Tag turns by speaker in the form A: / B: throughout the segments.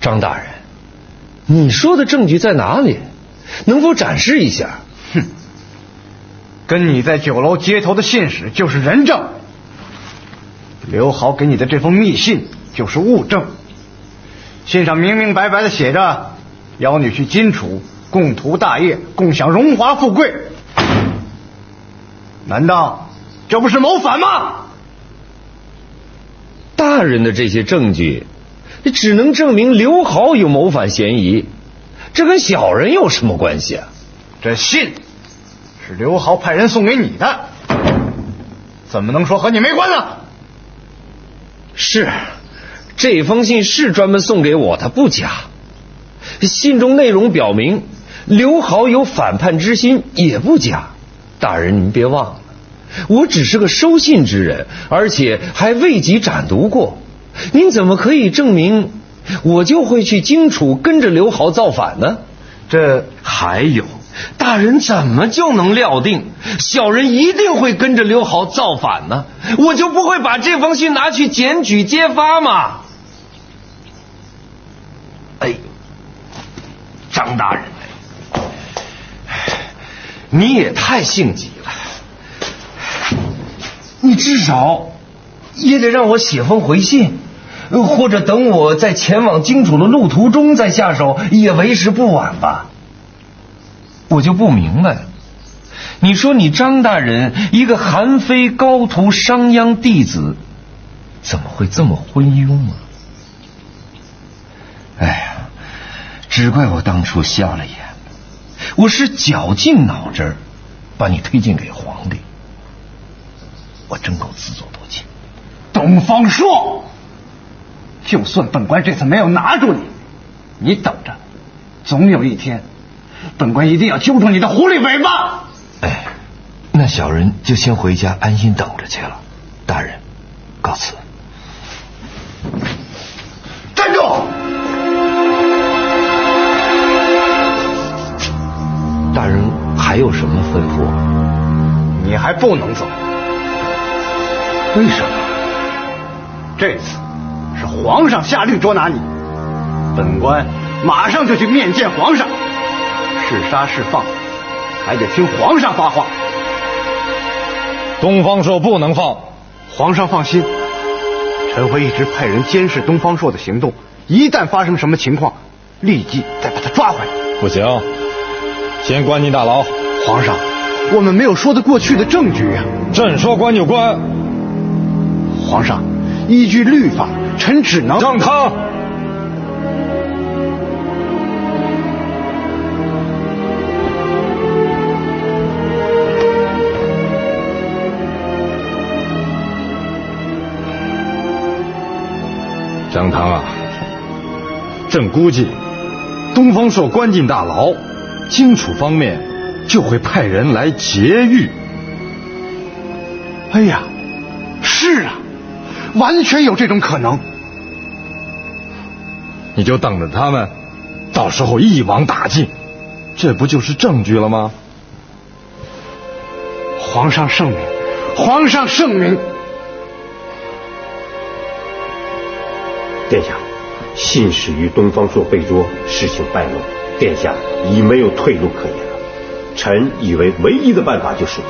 A: 张大人，你说的证据在哪里？能否展示一下？
B: 哼，跟你在酒楼接头的信使就是人证，刘豪给你的这封密信就是物证。信上明明白白的写着，邀你去荆楚共图大业，共享荣华富贵。难道这不是谋反吗？
A: 大人的这些证据只能证明刘豪有谋反嫌疑，这跟小人有什么关系啊？
B: 这信是刘豪派人送给你的，怎么能说和你没关呢？
A: 是，这封信是专门送给我的，不假。信中内容表明刘豪有反叛之心，也不假。大人您别忘了，我只是个收信之人，而且还未及斩读过。您怎么可以证明我就会去荆楚跟着刘豪造反呢？
B: 这
A: 还有，大人怎么就能料定小人一定会跟着刘豪造反呢？我就不会把这封信拿去检举揭发吗？哎，张大人，你也太性急了，你至少也得让我写封回信，或者等我在前往荆楚的路途中再下手，也为时不晚吧。我就不明白了，你说你张大人一个韩非高徒商鞅弟子，怎么会这么昏庸啊？哎呀，只怪我当初瞎了眼，我是绞尽脑汁把你推荐给皇帝，我真够自作多情。
B: 东方朔，就算本官这次没有拿住你，你等着，总有一天本官一定要揪住你的狐狸尾巴。
A: 哎，那小人就先回家安心等着去了。大人，告辞。
B: 站住！
A: 大人还有什么吩咐？
B: 你还不能走。为什么？这次是皇上下令捉拿你，本官马上就去面见皇上，是杀是放还得听皇上发话。
C: 东方朔不能放。
B: 皇上放心，臣会一直派人监视东方朔的行动，一旦发生什么情况，立即再把他抓回来。
C: 不行，先关进大牢。
B: 皇上，我们没有说得过去的证据啊。
C: 朕说关就关。
B: 皇上，依据律法，臣只能
C: 让他。张汤啊，朕估计东方朔关进大牢，荆楚方面就会派人来劫狱。
B: 哎呀，是啊，完全有这种可能。
C: 你就等着他们，到时候一网打尽，这不就是证据了吗？
B: 皇上圣明，皇上圣明。
D: 殿下，信使与东方朔被捉，事情败露，殿下已没有退路可言了。臣以为唯一的办法就是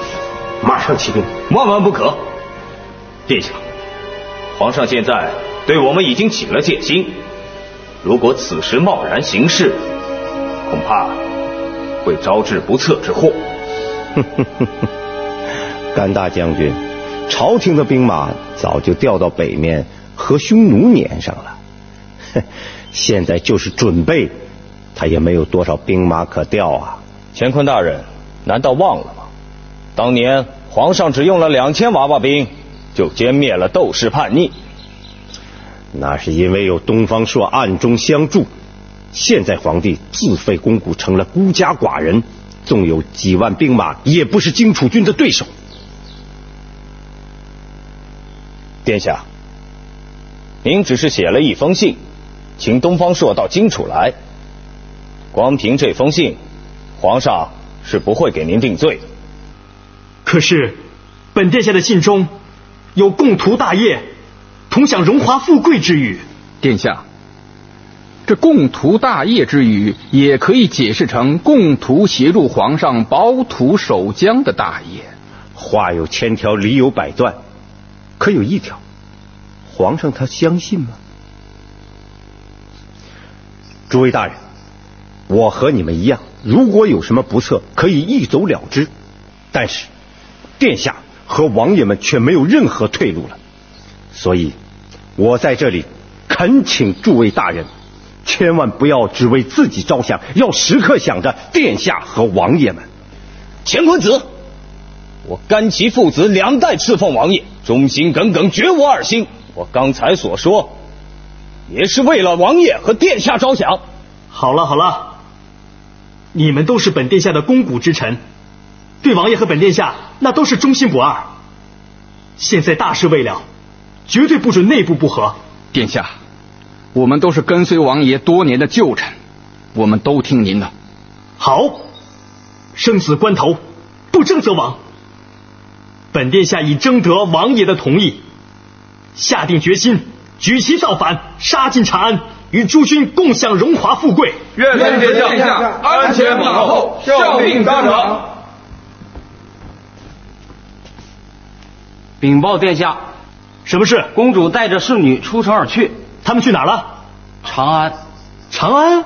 D: 马上起兵。
E: 万万不可！殿下，皇上现在对我们已经起了戒心，如果此时贸然行事，恐怕会招致不测之祸。
D: 甘大将军，朝廷的兵马早就调到北面和匈奴撵上了，现在就是准备，他也没有多少兵马可调啊。
E: 乾坤大人难道忘了吗？当年皇上只用了2000娃娃兵就歼灭了窦氏叛逆。
D: 那是因为有东方朔暗中相助，现在皇帝自废公谷，成了孤家寡人，纵有几万兵马也不是荆楚军的对手。
E: 殿下，您只是写了一封信，请东方朔到荆楚来，光凭这封信，皇上是不会给您定罪的。
F: 可是本殿下的信中有共图大业，同享荣华富贵之语。
G: 殿下，这共图大业之语，也可以解释成共图协助皇上保土守疆的大业。
D: 话有千条，理有百段，可有一条，皇上他相信吗？诸位大人，我和你们一样，如果有什么不测，可以一走了之。但是，殿下和王爷们却没有任何退路了。所以，我在这里恳请诸位大人，千万不要只为自己着想，要时刻想着殿下和王爷们。
E: 乾坤子，我甘其父子2代侍奉王爷，忠心耿耿，绝无二心。我刚才所说，也是为了王爷和殿下着想。
F: 好了好了，你们都是本殿下的肱骨之臣，对王爷和本殿下那都是忠心不二。现在大事未了，绝对不准内部不和。
G: 殿下，我们都是跟随王爷多年的旧臣，我们都听您的。
F: 好，生死关头，不争则亡。本殿下已征得王爷的同意，下定决心举旗造反，杀进长安，与诸君共享荣华富贵。
C: 愿殿下安前马后，效命当掌。
H: 禀报殿下，
F: 什么事？
H: 公主带着侍女出城而去。
F: 他们去哪了？
H: 长安。
F: 长安？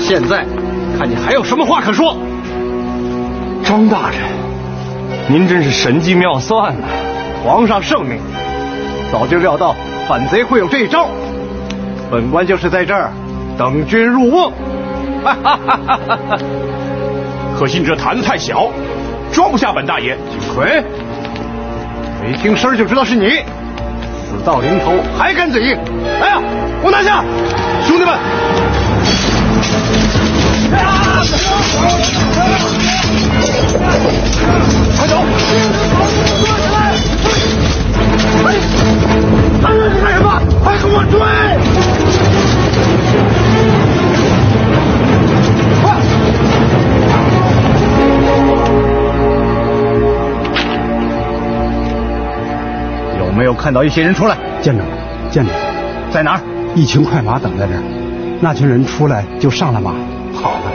A: 现在看你还有什么话可说？
B: 张大人，您真是神机妙算呐！皇上圣明，早就料到反贼会有这一招，本官就是在这儿等君入瓮。
I: 可惜你这坛子太小，装不下本大爷。
B: 景奎，没听声就知道是你，死到临头还敢嘴硬！来呀，给我拿下！兄弟们！快走！干什么？快给我追！有没有看到一些人出来？
J: 见着了，见着了，
B: 在哪儿？
J: 一群快马等在这儿，那群人出来就上了马，跑了。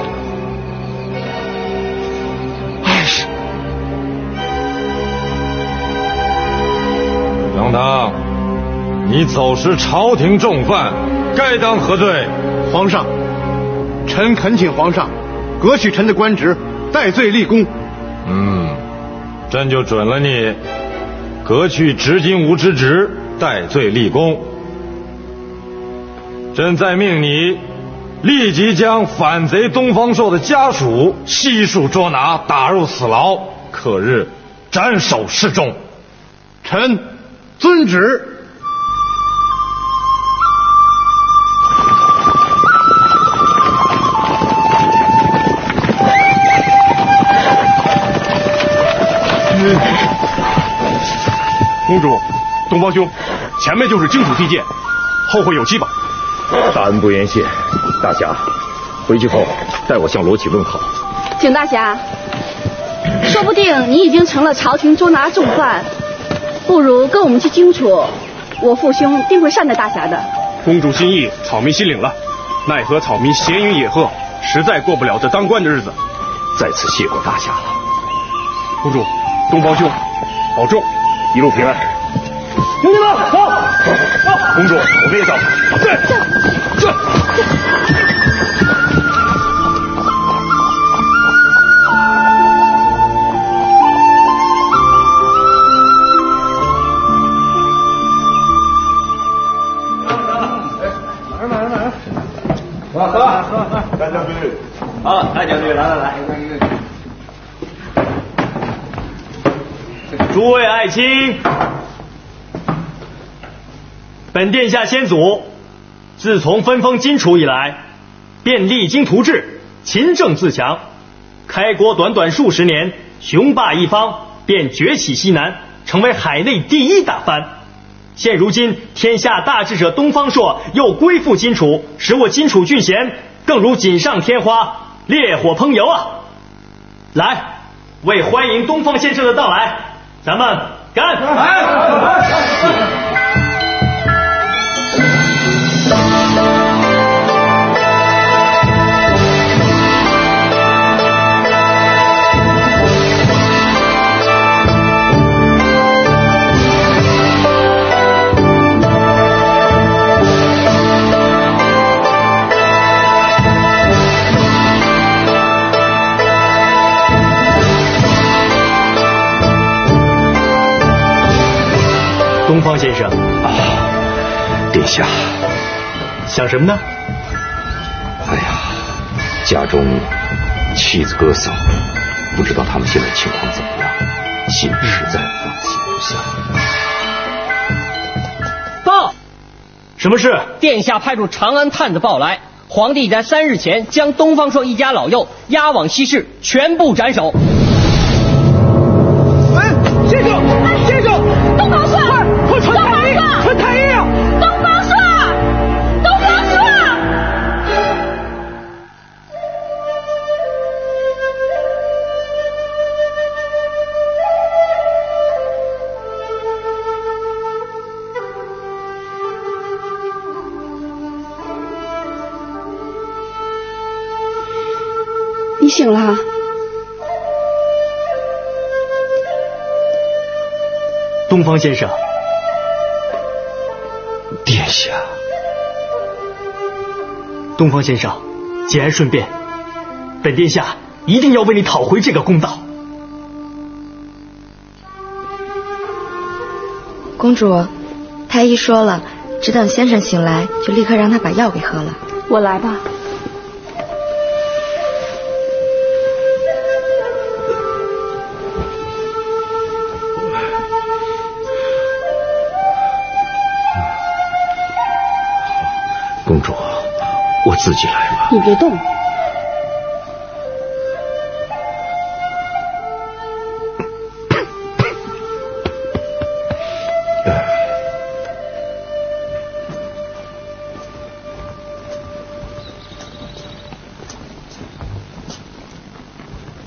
C: 杨唐，你走失朝廷重犯，该当何罪？
B: 皇上，臣恳请皇上革去臣的官职，戴罪立功。
C: 朕就准了你，革去执金吾之职，戴罪立功。朕再命你立即将反贼东方朔的家属悉数捉拿，打入死牢，刻日斩首示众。
B: 臣遵旨。
I: 公主，东方兄，前面就是荆楚地界，后会有期吧。
D: 大恩不言谢，大侠，回去后代我向罗启问好。
K: 景大侠，说不定你已经成了朝廷捉拿重犯，不如跟我们去荆楚，我父兄定会善待大侠的。
I: 公主心意，草民心领了，奈何草民闲云野鹤，实在过不了这当官的日子。
D: 再次谢过大侠了。
I: 公主，东方兄，保重，
D: 一路平安。
F: 兄弟们，走！
E: 公主，我们也走。
F: 对，这。
E: 喝，大将军。好，大将军，来。
F: 诸位爱卿，本殿下先祖自从分封荆楚以来，便励精图治，勤政自强。开国短短数十年，雄霸一方，便崛起西南，成为海内第一大藩。现如今天下大治者东方朔又归附荆楚，使我荆楚郡贤更如锦上添花，烈火烹油啊！来，为欢迎东方先生的到来，咱们干！东方先生
D: 啊，殿下，
F: 想什么呢？
D: 哎呀，家中妻子哥嫂，不知道他们现在情况怎么样，心实在放心不下。
L: 报，
F: 什么事？
L: 殿下派出长安探子报来，皇帝在3日前将东方朔一家老幼押往西市，全部斩首。
F: 先生，
K: 东方朔，
F: 快传太医！传太医啊！
K: 东方朔！你醒了？
F: 东方先生，
D: 殿下。
F: 东方先生，节哀顺变，本殿下一定要为你讨回这个公道。
M: 公主，太医说了，只等先生醒来，就立刻让他把药给喝了。
K: 我来吧。
D: 公主，我自己来吧。
K: 你别动。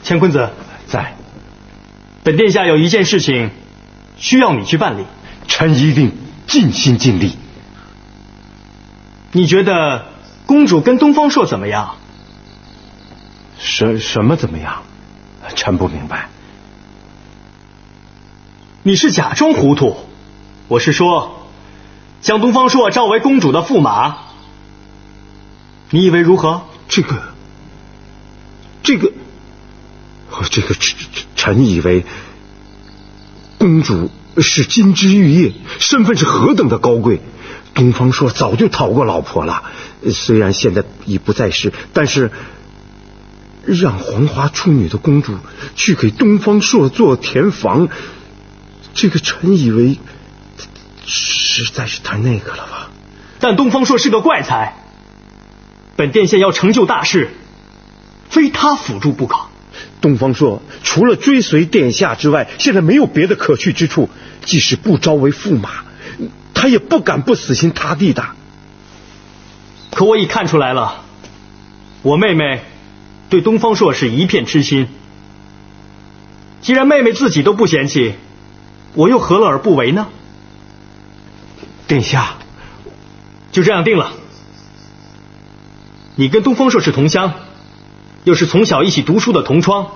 F: 乾坤子
C: 在。
F: 本殿下有一件事情需要你去办理。
C: 臣一定尽心尽力。
F: 你觉得公主跟东方朔怎么样？
C: 什么怎么样？臣不明白。
F: 你是假装糊涂，我是说，将东方朔召为公主的驸马，你以为如何？
C: 这个，臣以为公主是金枝玉叶，身份是何等的高贵。东方朔早就讨过老婆了，虽然现在已不在世，但是让黄花处女的公主去给东方朔做填房，这个臣以为实在是太那个了吧。
F: 但东方朔是个怪才，本殿下要成就大事，非他辅助不可。
C: 东方朔除了追随殿下之外，现在没有别的可去之处，即使不招为驸马，他也不敢不死心塌地的。
F: 可我已看出来了，我妹妹对东方朔是一片痴心。既然妹妹自己都不嫌弃，我又何乐而不为呢？
C: 殿下，
F: 就这样定了。你跟东方朔是同乡，又是从小一起读书的同窗，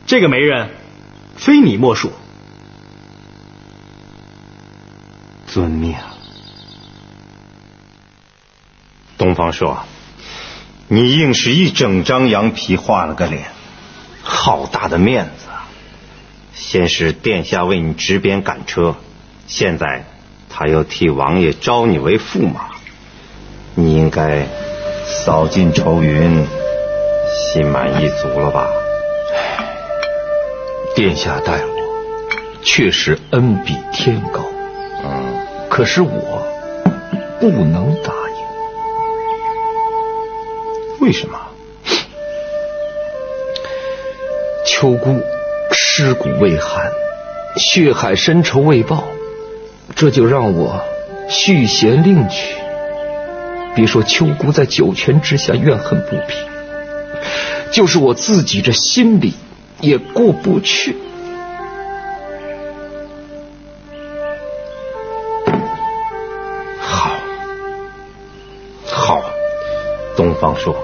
F: 这个媒人非你莫属。
D: 遵命。东方朔，你硬是一整张羊皮画了个脸，好大的面子啊！先是殿下为你执鞭赶车，现在他又替王爷招你为驸马，你应该扫尽愁云，心满意足了吧？
A: 殿下待我确实恩比天高，可是我不能答应。
D: 为什么？
A: 秋姑尸骨未寒，血海深仇未报，这就让我续弦另曲。别说秋姑在九泉之下怨恨不平，就是我自己这心里也过不去。
D: 好，东方朔，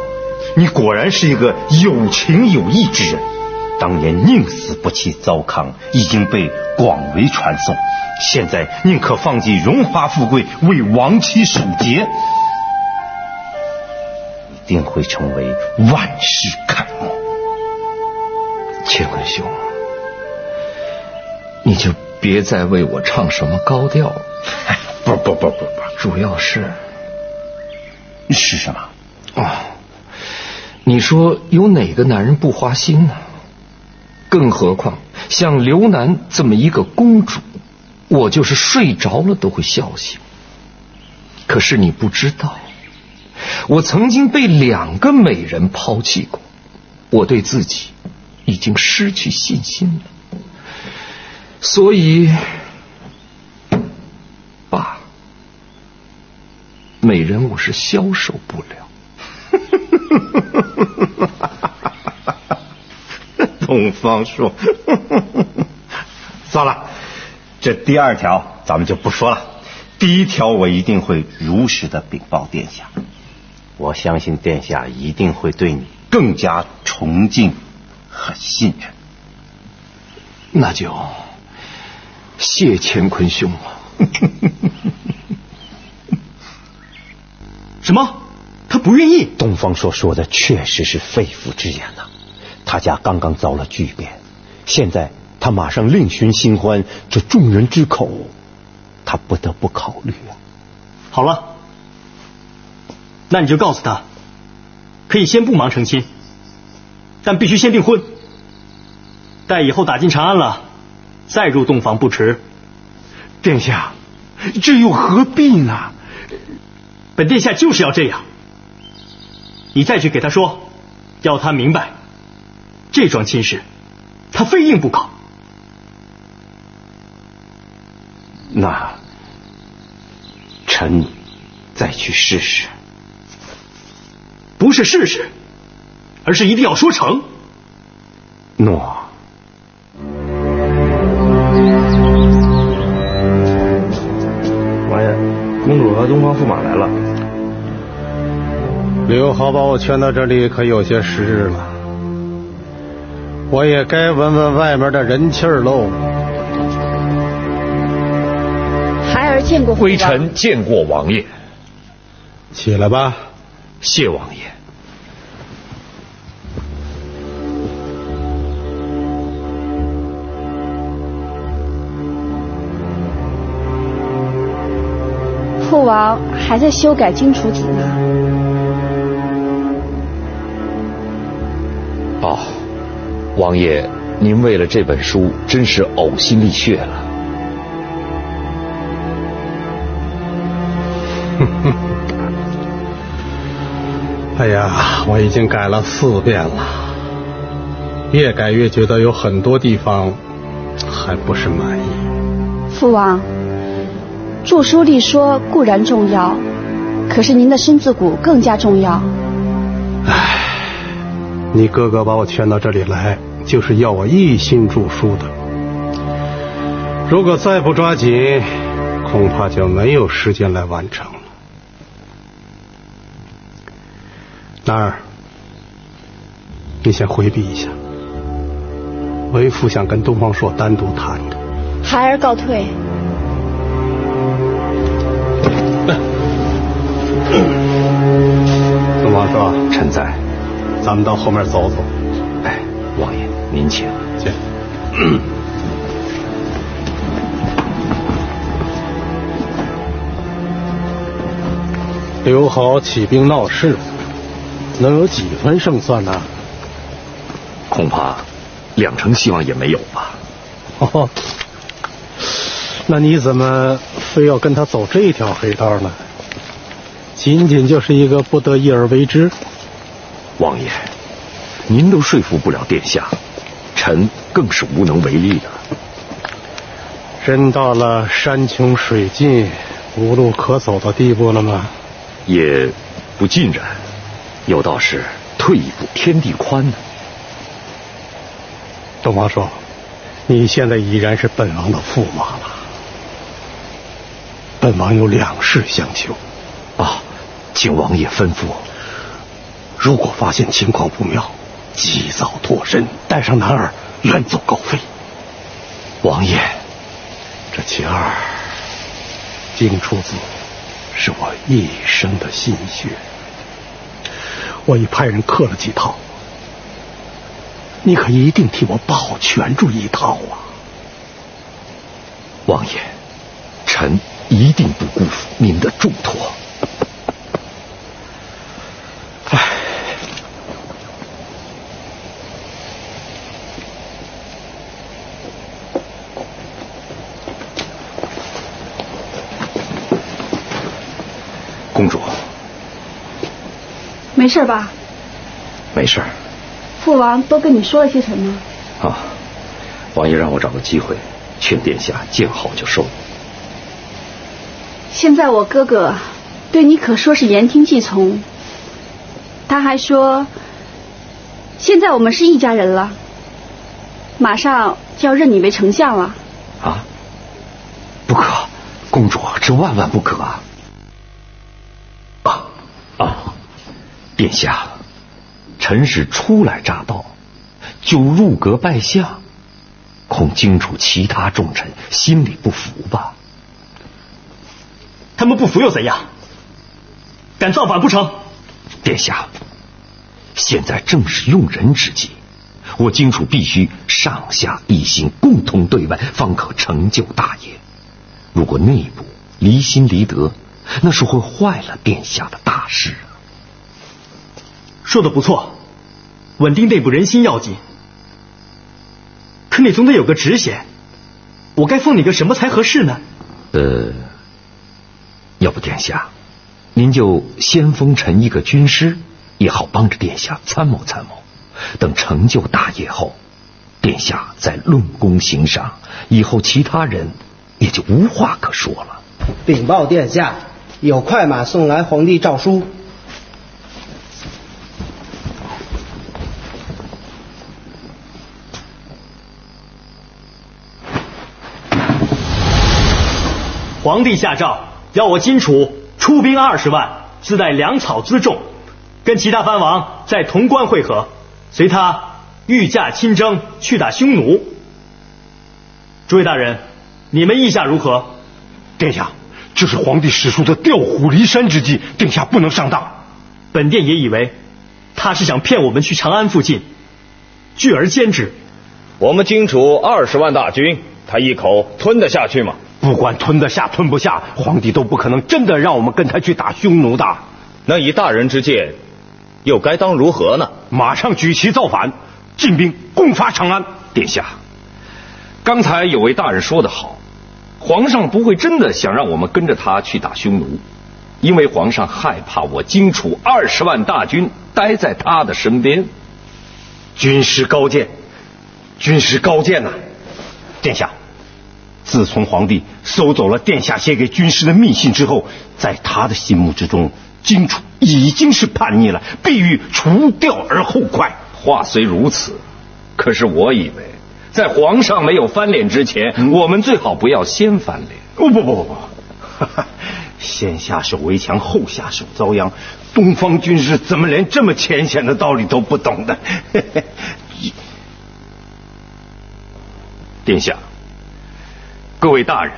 D: 你果然是一个有情有义之人。当年宁死不弃糟糠已经被广为传颂，现在宁可放弃荣华富贵，为亡妻守节，一定会成为万世楷模。
A: 乾坤兄，你就别再为我唱什么高调了。
D: 不，
A: 主要是
D: 什么？
A: 你说有哪个男人不花心呢？更何况像刘楠这么一个公主，我就是睡着了都会笑醒。可是你不知道，我曾经被2个美人抛弃过，我对自己已经失去信心了。所以爸，美人我是消受不了。
D: 东方朔，算了，这第2条咱们就不说了。第1条我一定会如实的禀报殿下，我相信殿下一定会对你更加崇敬和信任。
A: 那就谢乾坤兄了。
F: 什么？他不愿意？
D: 东方朔说的确实是肺腑之言呐。他家刚刚遭了巨变，现在他马上另寻新欢，这众人之口，他不得不考虑啊。
F: 好了，那你就告诉他，可以先不忙成亲，但必须先订婚，待以后打进长安了，再入洞房不迟。
C: 殿下，这又何必呢？
F: 本殿下就是要这样。你再去给他说，要他明白，这桩亲事他非应不可。
D: 那臣再去试试。
F: 不是试试，而是一定要说成。
D: 诺。
I: 王爷，公主和东方驸马来了。
N: 刘豪把我劝到这里可有些时日了，我也该闻闻外面的人气儿喽。
K: 孩儿见过
A: 微臣见过王爷。
N: 起来吧。
A: 谢王爷。
K: 父王还在修改荆楚子呢。
A: 哦，王爷，您为了这本书真是呕心沥血了。
N: 哎呀，我已经改了4遍了，越改越觉得有很多地方还不是满意。
K: 父王，著书立说固然重要，可是您的身子骨更加重要。
N: 唉，你哥哥把我劝到这里来，就是要我一心著书的。如果再不抓紧，恐怕就没有时间来完成了。男儿，你先回避一下，为父想跟东方朔单独谈谈。
K: 孩儿告退。
N: 东方朔，
C: 臣在。
N: 咱们到后面走走。
C: 哎，王爷您请。
N: 请。刘豪起兵闹事，能有几分胜算呢？
C: 恐怕2成希望也没有吧。
N: 哦，那你怎么非要跟他走这条黑道呢？仅仅就是一个不得已而为之。
C: 王爷，您都说服不了殿下，臣更是无能为力的。
N: 人到了山穷水尽、无路可走的地步了吗？
C: 也不尽然，有道是退一步天地宽呢。
N: 东方朔，你现在已然是本王的驸马了，本王有2事相求。
C: 啊，请王爷吩咐。
N: 如果发现情况不妙，及早脱身，带上男儿远走高飞。
C: 王爷，这其二，
N: 荆楚子是我一生的心血，我已派人刻了几套，你可一定替我保全住一套啊！
C: 王爷，臣一定不辜负您的嘱托。公主，
K: 没事吧？
C: 没事。
K: 父王都跟你说了些什么？
C: 啊，王爷让我找个机会劝殿下见好就收。
K: 现在我哥哥对你可说是言听计从，他还说现在我们是一家人了，马上就要认你为丞相了。
C: 啊，不可，公主，这万万不可啊！殿下，臣是初来乍到，就入阁拜相，恐荆楚其他重臣心里不服吧？
F: 他们不服又怎样？敢造反不成？
C: 殿下，现在正是用人之际，我荆楚必须上下一心，共同对外，方可成就大业。如果内部离心离德，那是会坏了殿下的大事啊。
F: 说得不错，稳定内部人心要紧，可你总得有个职衔，我该封你个什么才合适呢？
C: 要不殿下，您就先封臣一个军师，也好帮着殿下参谋参谋。等成就大业后，殿下再论功行赏，以后其他人也就无话可说了。
O: 禀报殿下，有快马送来皇帝诏书。
F: 皇帝下诏，要我荆楚出兵20万，自带粮草辎重，跟其他藩王在潼关会合，随他御驾亲征去打匈奴。诸位大人，你们意下如何？
C: 殿下，这是皇帝使出的调虎离山之计，殿下不能上当。
F: 本殿也以为他是想骗我们去长安附近，拒而歼之。
E: 我们荆楚20万大军，他一口吞得下去吗？
C: 不管吞得下吞不下，皇帝都不可能真的让我们跟他去打匈奴的。
E: 那以大人之见，又该当如何呢？
C: 马上举旗造反，进兵攻伐长安。殿下，刚才有位大人说得好，皇上不会真的想让我们跟着他去打匈奴，因为皇上害怕我荆楚20万大军待在他的身边。军师高见，军师高见呐！殿下，自从皇帝收走了殿下写给军师的密信之后，在他的心目之中，荆楚已经是叛逆了，必欲除掉而后快。话虽如此，可是我以为在皇上没有翻脸之前，我们最好不要先翻脸。不，先下手为强，后下手遭殃。东方军师怎么连这么浅显的道理都不懂的？殿下，各位大人，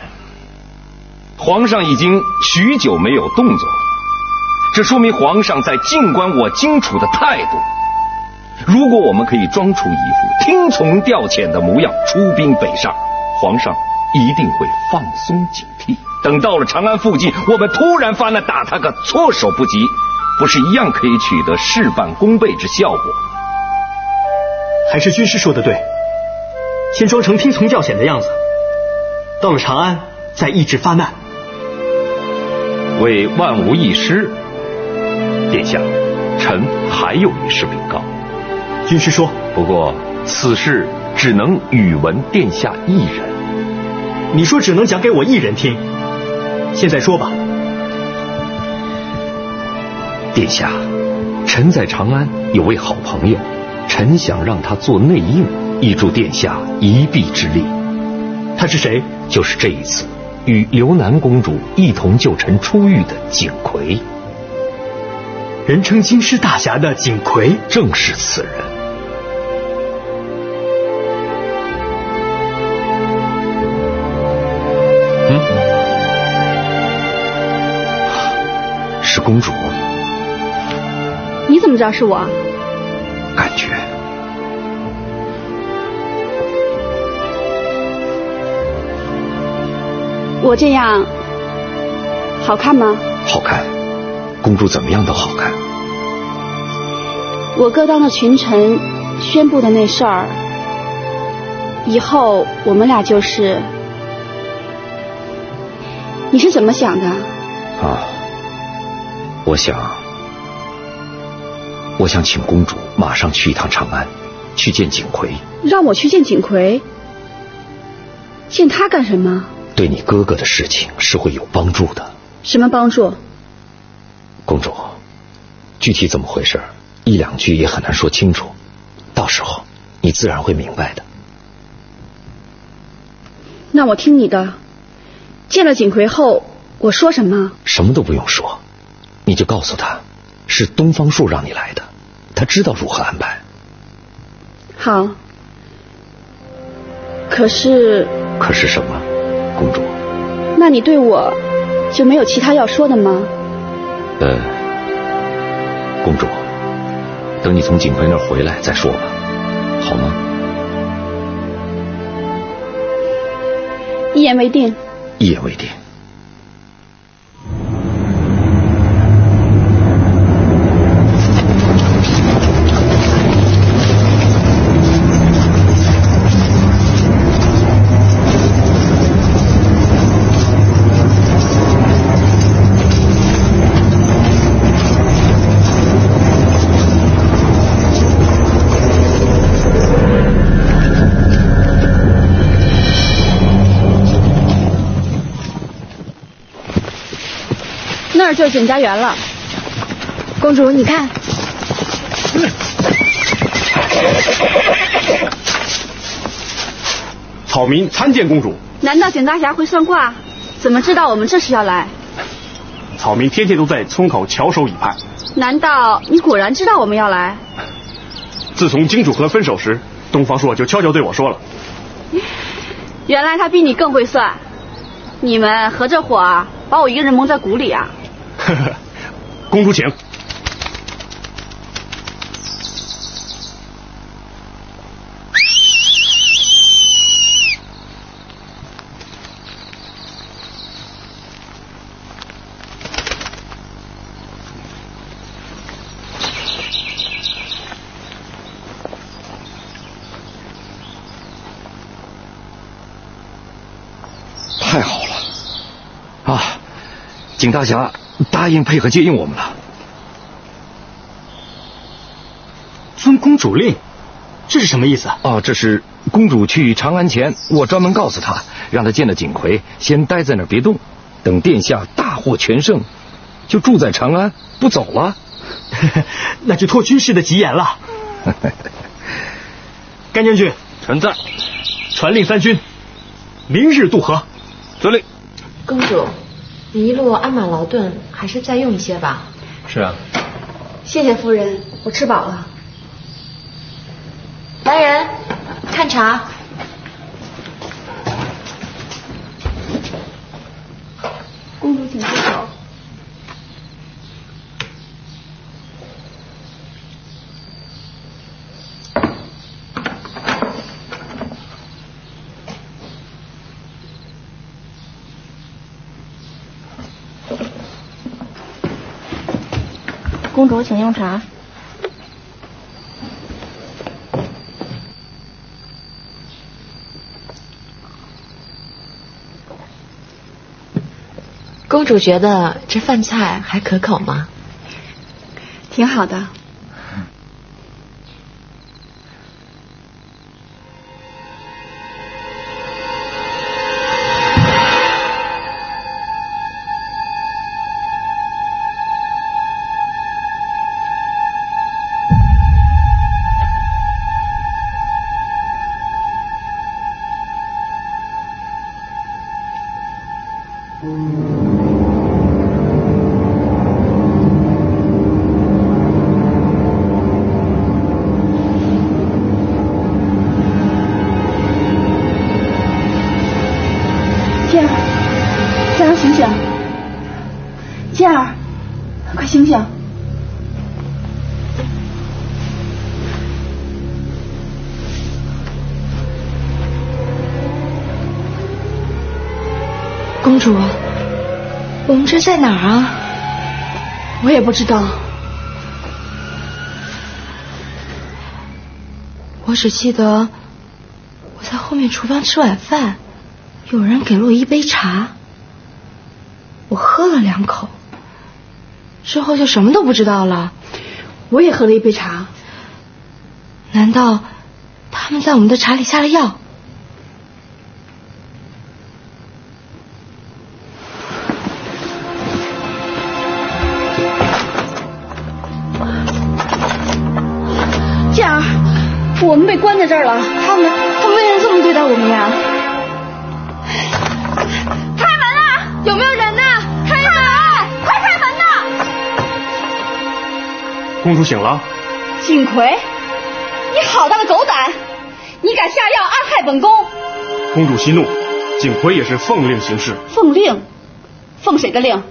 A: 皇上已经许久没有动作，这说明皇上在静观我荆楚的态度。如果我们可以装出一副听从调遣的模样出兵北上，皇上一定会放松警惕。等到了长安附近，我们突然发难，打他个措手不及，不是一样可以取得事半功倍之效果？
F: 还是军师说的对，先装成听从调遣的样子，到了长安再抑制发难。
A: 为万无一失，殿下，臣还有一事禀告。
F: 军师说。
A: 不过此事只能语闻殿下一人。
F: 你说只能讲给我一人听，现在说吧。
A: 殿下，臣在长安有位好朋友，臣想让他做内应，以助殿下一臂之力。
F: 他是谁？
A: 就是这一次与刘南公主一同救臣出狱的景魁。
F: 人称京师大侠的景魁，
A: 正是此人。是公主。
K: 你怎么知道是我？
A: 感觉。
K: 我这样好看吗？
A: 好看，公主怎么样都好看。
K: 我哥当了群臣宣布的那事儿，以后我们俩就是，你是怎么想的？
A: 啊，我想请公主马上去一趟长安，去见景魁。
K: 让我去见景魁？见他干什么？
A: 对你哥哥的事情是会有帮助的。
K: 什么帮助？
A: 公主，具体怎么回事，一两句也很难说清楚，到时候你自然会明白的。
K: 那我听你的。见了景魁后，我说什么？
A: 什么都不用说，你就告诉他，是东方朔让你来的，他知道如何安排。
K: 好。可是
A: 什么，公主？
K: 那你对我就没有其他要说的吗？
A: 公主，等你从景魁那儿回来再说吧，好吗？
K: 一言为定。
A: 一言为定。
K: 那儿就是景家园了。
M: 公主，你看。
I: 草民参见公主。
K: 难道景大侠会算卦？怎么知道我们这时要来？
I: 草民天天都在村口翘首以盼。
K: 难道你果然知道我们要来？
I: 自从荆楚河分手时，东方朔就悄悄对我说了。
K: 原来他比你更会算。你们合着伙啊，把我一个人蒙在鼓里啊！
I: 呵呵，公主请。
A: 太好了啊！景大侠答应配合接应我们了。
F: 遵公主令，这是什么意思？
A: 哦，这是公主去长安前，我专门告诉她，让她见了景魁，先待在那儿别动，等殿下大获全胜，就住在长安不走了。
F: 那就托军师的吉言了。甘将军，
I: 臣在。
F: 传令三军，明日渡河。
I: 遵令。
P: 公主，你一路鞍马劳顿，还是再用一些吧。
I: 是啊。
K: 谢谢夫人，我吃饱了。
P: 来人，看茶。
K: 请住手。
Q: 公主，请用茶。
P: 公主觉得这饭菜还可口吗？
K: 挺好的。健儿，醒醒！健儿，快醒醒！
M: 公主，我们这在哪儿啊？
K: 我也不知道。
M: 我只记得我在后面厨房吃晚饭，有人给了我一杯茶，我喝了2口，之后就什么都不知道了。
K: 我也喝了一杯茶。
M: 难道他们在我们的茶里下了药？
K: 健儿，我们被关在这儿了，他们为什么这么对待我们呀？开门啊！有没有人呢？开门！快开门呐！
I: 公主醒了。
K: 景奎，你好大的狗胆！你敢下药暗害本宫！
I: 公主息怒，景奎也是奉令行事。
K: 奉令？奉谁的令？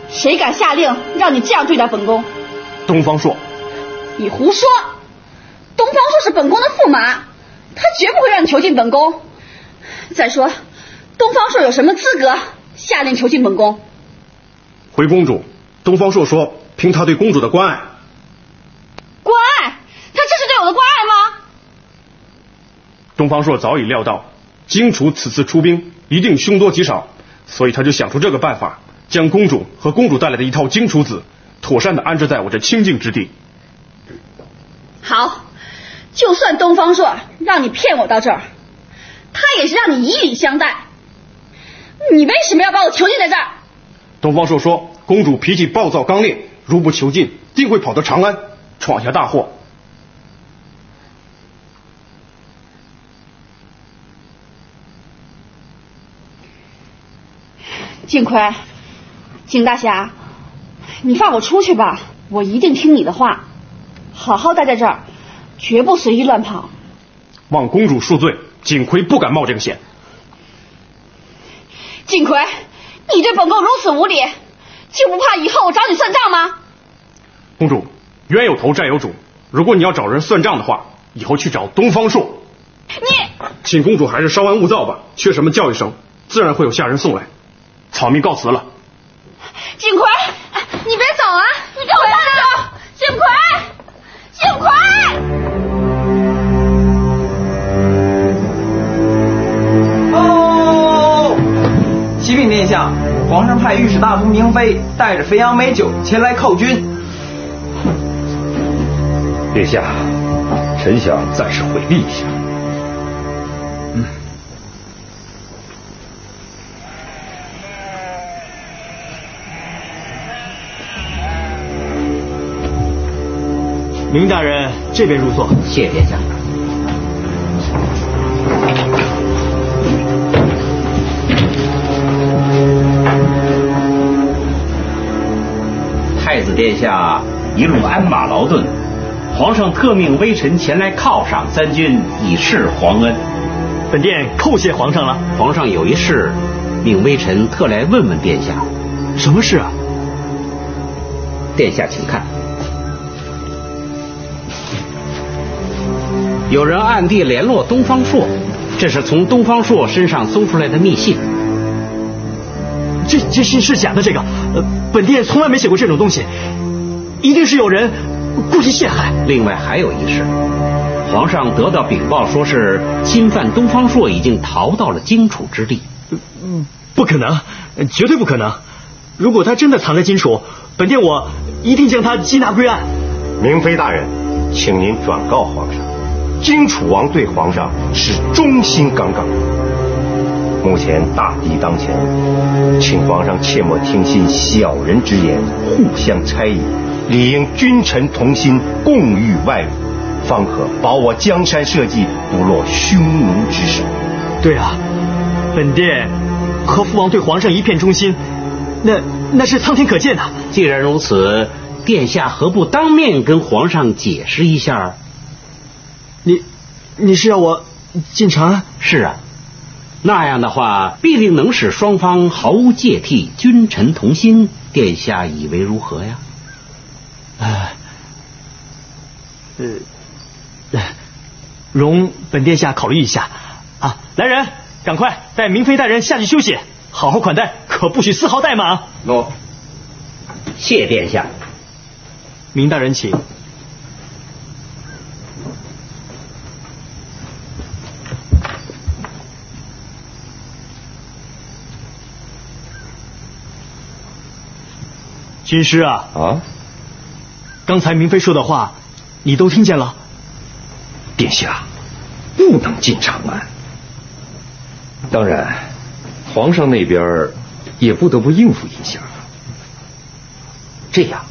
K: 谁敢下令让你这样对待本宫？
I: 东方朔。
K: 你胡说！东方朔是本宫的驸马，他绝不会让你囚禁本宫。再说，东方朔有什么资格下令囚禁本宫？
I: 回公主，东方朔说，凭他对公主的关爱。
K: 关爱？他这是对我的关爱吗？
I: 东方朔早已料到荆楚此次出兵一定凶多吉少，所以他就想出这个办法，将公主和公主带来的一套荆楚子妥善地安置在我这清净之地。
K: 好，就算东方朔让你骗我到这儿，他也是让你以礼相待。你为什么要把我囚禁在这儿？
I: 东方朔说，公主脾气暴躁刚烈，如不囚禁，定会跑到长安，闯下大祸。
K: 景奎，景大侠，你放我出去吧，我一定听你的话，好好待在这儿，绝不随意乱跑。
I: 望公主恕罪，景奎不敢冒这个险。
K: 景奎，你对本宫如此无礼，就不怕以后我找你算账吗？
I: 公主，冤有头债有主，如果你要找人算账的话，以后去找东方朔。
K: 你，
I: 请公主还是稍安勿躁吧，缺什么叫一声，自然会有下人送来。草民告辞了。
K: 景奎，你别走啊！你给我站住！景奎，景奎！
R: 哦，启禀殿下，皇上派御史大夫明妃带着肥羊美酒前来犒军。
A: 殿下，臣想暂时回避一下。
F: 明大人，这边入座。
H: 谢殿下。
E: 太子殿下一路鞍马劳顿，皇上特命微臣前来犒赏三军，以示皇恩。
F: 本殿叩谢皇上了。
H: 皇上有一事，命微臣特来问问殿下。
F: 什么事啊？
H: 殿下，请看，有人暗地联络东方朔，这是从东方朔身上搜出来的密信。
F: 这信是假的，这个，本殿从来没写过这种东西，一定是有人故意陷害。
H: 另外还有一事，皇上得到禀报，说是侵犯东方朔已经逃到了荆楚之地。
F: 不可能，绝对不可能！如果他真的藏在荆楚，本殿我一定将他缉拿归案。
D: 明妃大人，请您转告皇上，荆楚王对皇上是忠心耿耿。目前大敌当前，请皇上切莫听信小人之言，互相猜疑，理应君臣同心，共御外侮，方可保我江山社稷不落匈奴之手。
F: 对啊，本殿和父王对皇上一片忠心，那是苍天可见的。
H: 既然如此，殿下何不当面跟皇上解释一下？
F: 你是要我进长安？
H: 是啊，那样的话必定能使双方毫无芥蒂，君臣同心。殿下以为如何呀？
F: 容本殿下考虑一下啊！来人，赶快带明妃大人下去休息，好好款待，可不许丝毫怠慢。
H: 诺，谢殿下。
F: 明大人请。军师啊！刚才明妃说的话，你都听见了？
A: 殿下，不能进长安。当然，皇上那边也不得不应付一下。这样，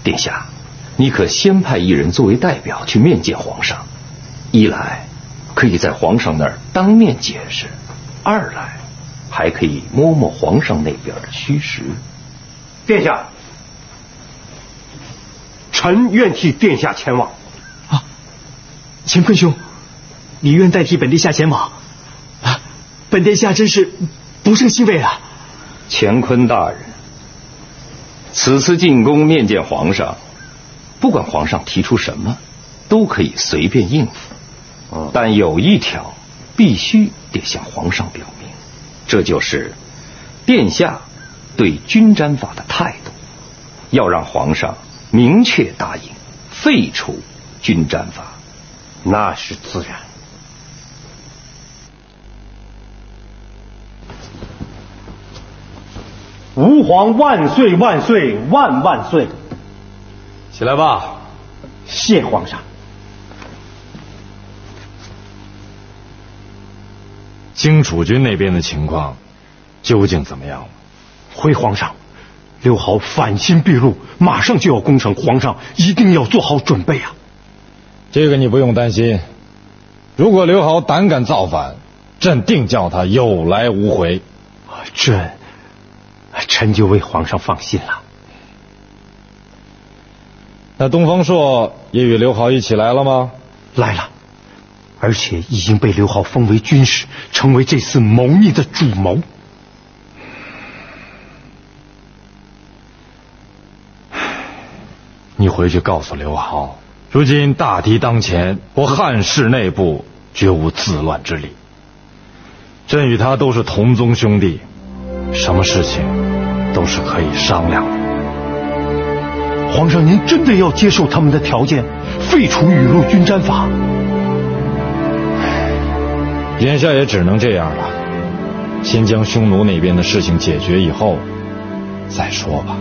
A: 殿下，你可先派一人作为代表去面见皇上，一来可以在皇上那儿当面解释，二来还可以摸摸皇上那边的虚实。
D: 殿下，臣愿替殿下前往。
F: 啊，乾坤兄，你愿代替本殿下前往？啊，本殿下真是不胜欣慰啊！
A: 乾坤大人，此次进宫面见皇上，不管皇上提出什么，都可以随便应付。但有一条必须得向皇上表明，这就是殿下对军瞻法的态度，要让皇上明确答应废除军瞻法。
D: 那是自然。吾皇万岁万岁万万岁！
C: 起来吧。
D: 谢皇上。
C: 荆楚军那边的情况究竟怎么样了？
D: 回皇上，刘豪反心毕露，马上就要攻城，皇上一定要做好准备啊！
C: 这个你不用担心，如果刘豪胆敢造反，朕定叫他有来无回。
D: 臣就为皇上放心了。
C: 那东方朔也与刘豪一起来了吗？
D: 来了，而且已经被刘豪封为军师，成为这次谋逆的主谋。
C: 你回去告诉刘豪，如今大敌当前，我汉室内部绝无自乱之理。朕与他都是同宗兄弟，什么事情都是可以商量的。
D: 皇上，您真的要接受他们的条件，废除雨露军瞻法？
C: 眼下也只能这样了，先将匈奴那边的事情解决以后再说吧。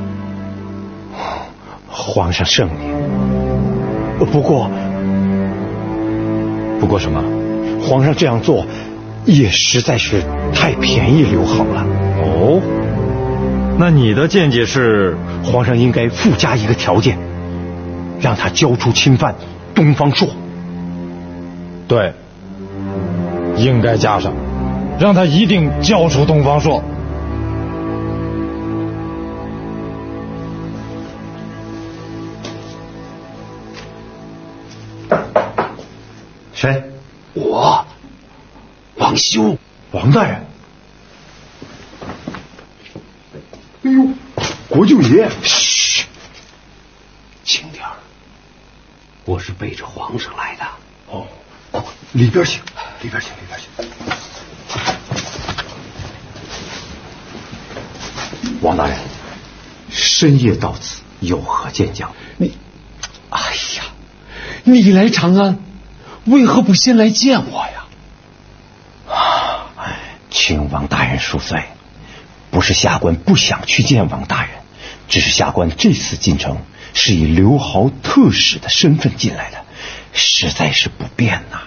D: 皇上圣明。不过什么？皇上这样做也实在是太便宜刘豪了。
C: 哦，那你的见解是？
D: 皇上应该附加一个条件，让他交出侵犯东方朔。
C: 对，应该加上，让他一定交出东方朔。
D: 谁？
C: 我，
D: 王修。王大人。哎呦，
C: 国舅爷。
S: 嘘，轻点儿，我是背着皇上来的。
C: 哦，里边请，里边请，里边请。王大人，深夜到此，有何见教？
S: 哎呀，你来长安，为何不先来见我呀？
D: 请王大人恕罪，不是下官不想去见王大人，只是下官这次进城是以刘豪特使的身份进来的，实在是不便呐。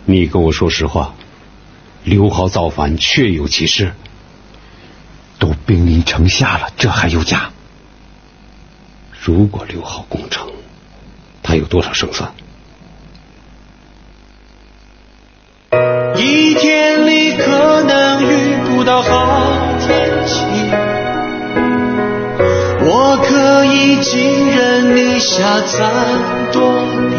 S: 你跟我说实话，刘豪造反确有其事？
D: 都兵临城下了，这还有假？
S: 如果刘豪攻城，他有多少胜算？
T: 一天里可能遇不到好天气，我可以寄人篱下再多地，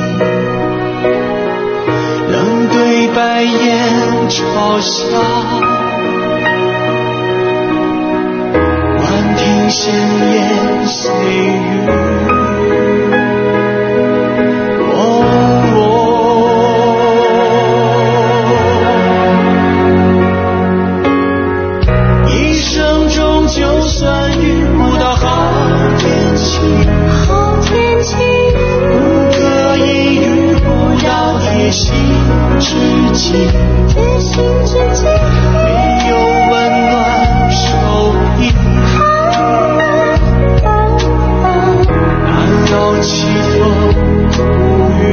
T: 冷对白眼嘲笑，晚听闲言碎语。就算遇不到好天气，不可以遇不到贴心知己，没有温暖手艺，难道凄风苦雨？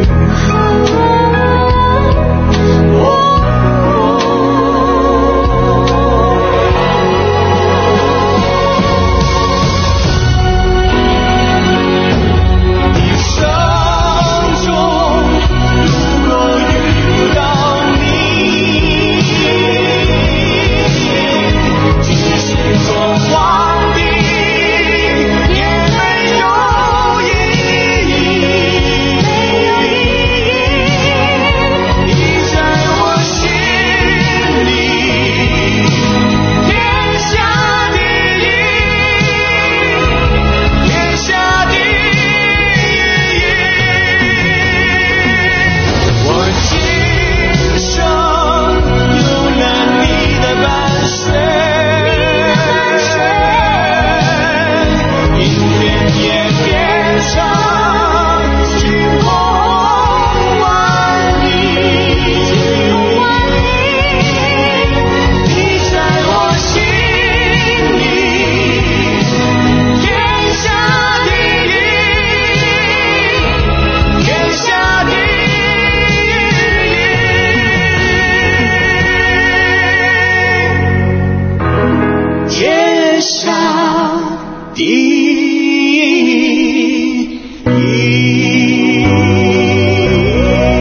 T: 天下第一。